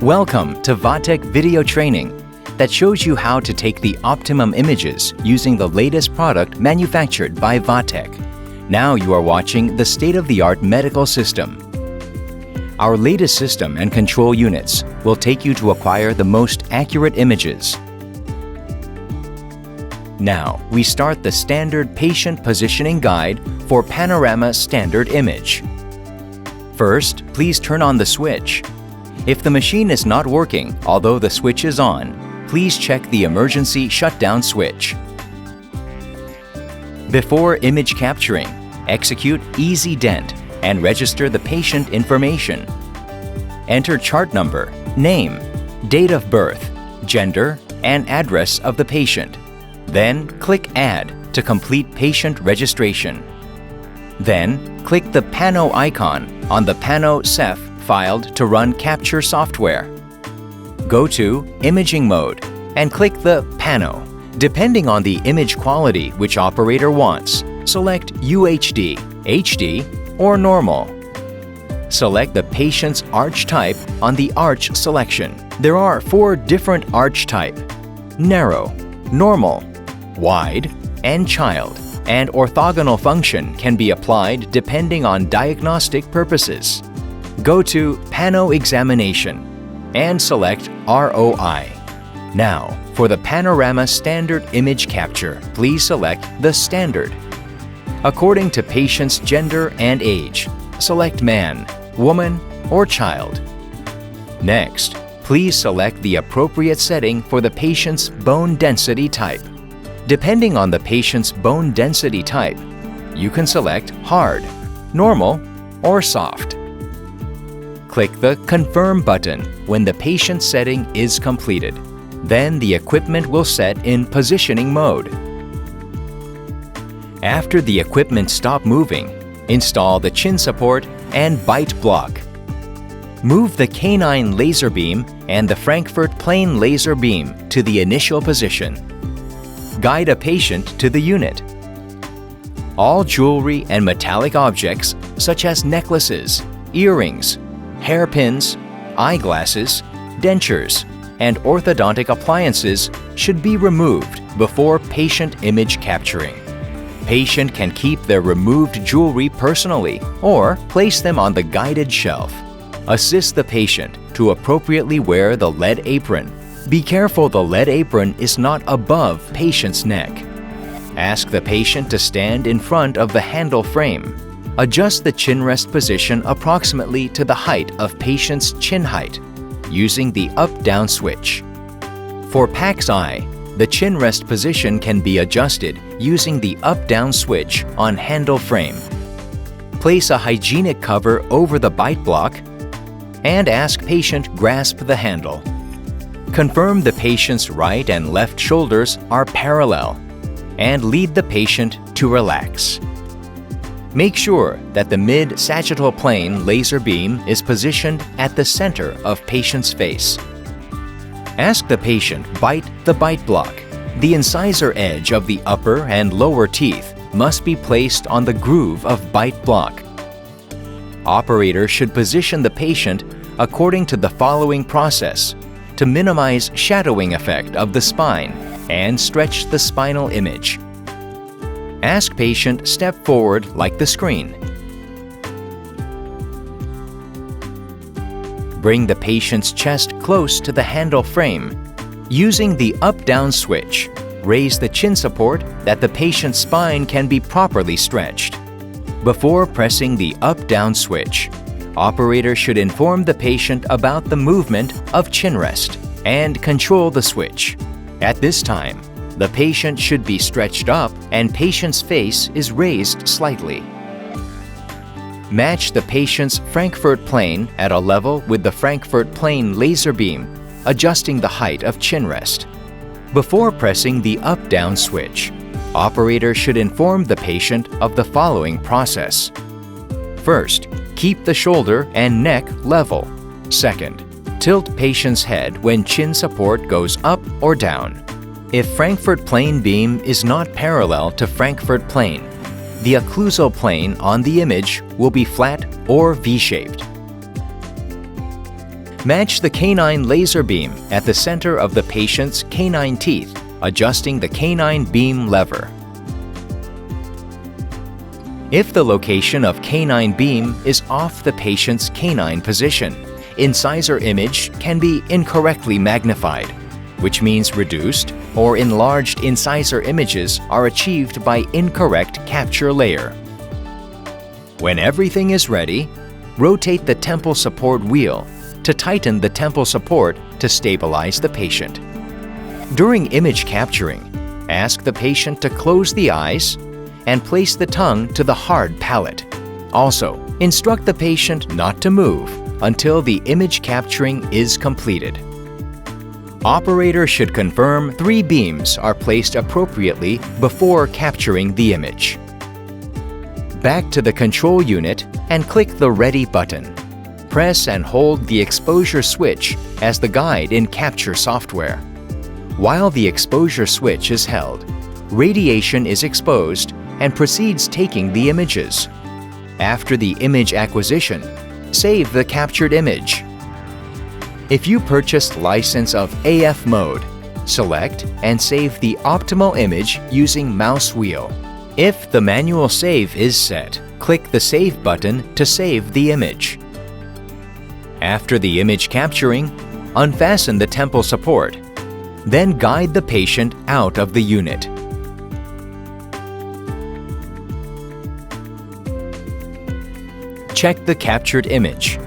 Welcome to VATEC video training that shows you how to take the optimum images using the latest product manufactured by VATEC. Now you are watching the state-of-the-art medical system. Our latest system and control units will take you to acquire the most accurate images. Now, we start the standard patient positioning guide for Panorama Standard Image. First, please turn on the switch. If the machine is not working, although the switch is on, please check the emergency shutdown switch. Before image capturing, execute Easy Dent and register the patient information. Enter chart number, name, date of birth, gender, and address of the patient. Then click Add to complete patient registration. Then click the PANO icon on the PANO CEF filed to run capture software. Go to Imaging mode and click the PANO. Depending on the image quality which operator wants, select UHD, HD, or normal. Select the patient's arch type on the arch selection. There are 4 different arch type: narrow, normal, wide, and child, and orthogonal function can be applied depending on diagnostic purposes. Go to PANO Examination and select ROI. Now, for the Panorama Standard Image Capture, please select the Standard. According to patient's gender and age, select man, woman, or child. Next, please select the appropriate setting for the patient's bone density type. Depending on the patient's bone density type, you can select hard, normal, or soft. Click the Confirm button when the patient setting is completed. Then the equipment will set in positioning mode. After the equipment stop moving, install the chin support and bite block. Move the canine laser beam and the Frankfurt plane laser beam to the initial position. Guide a patient to the unit. All jewelry and metallic objects such as necklaces, earrings, hairpins, eyeglasses, dentures, and orthodontic appliances should be removed before patient image capturing. Patient can keep their removed jewelry personally or place them on the guided shelf. Assist the patient to appropriately wear the lead apron. Be careful the lead apron is not above patient's neck. Ask the patient to stand in front of the handle frame. Adjust the chin rest position approximately to the height of patient's chin height using the up-down switch. For PAC's eye, the chin rest position can be adjusted using the up-down switch on handle frame. Place a hygienic cover over the bite block and ask patient grasp the handle. Confirm the patient's right and left shoulders are parallel and lead the patient to relax. Make sure that the mid-sagittal plane laser beam is positioned at the center of patient's face. Ask the patient bite the bite block. The incisor edge of the upper and lower teeth must be placed on the groove of bite block. Operator should position the patient according to the following process to minimize shadowing effect of the spine and stretch the spinal image. Ask patient step forward like the screen. Bring the patient's chest close to the handle frame. Using the up-down switch, raise the chin support that the patient's spine can be properly stretched. Before pressing the up-down switch, operator should inform the patient about the movement of chin rest and control the switch. At this time, the patient should be stretched up and patient's face is raised slightly. Match the patient's Frankfurt plane at a level with the Frankfurt plane laser beam, adjusting the height of chin rest. Before pressing the up-down switch, operator should inform the patient of the following process. First, keep the shoulder and neck level. Second, tilt patient's head when chin support goes up or down. If Frankfurt plane beam is not parallel to Frankfurt plane, the occlusal plane on the image will be flat or V-shaped. Match the canine laser beam at the center of the patient's canine teeth, adjusting the canine beam lever. If the location of canine beam is off the patient's canine position, incisor image can be incorrectly magnified, which means reduced or enlarged incisor images are achieved by incorrect capture layer. When everything is ready, rotate the temple support wheel to tighten the temple support to stabilize the patient. During image capturing, ask the patient to close the eyes and place the tongue to the hard palate. Also, instruct the patient not to move until the image capturing is completed. Operator should confirm 3 beams are placed appropriately before capturing the image. Back to the control unit and click the Ready button. Press and hold the exposure switch as the guide in capture software. While the exposure switch is held, radiation is exposed and proceeds taking the images. After the image acquisition, save the captured image. If you purchased license of AF mode, select and save the optimal image using mouse wheel. If the manual save is set, click the Save button to save the image. After the image capturing, unfasten the temple support. Then guide the patient out of the unit. Check the captured image.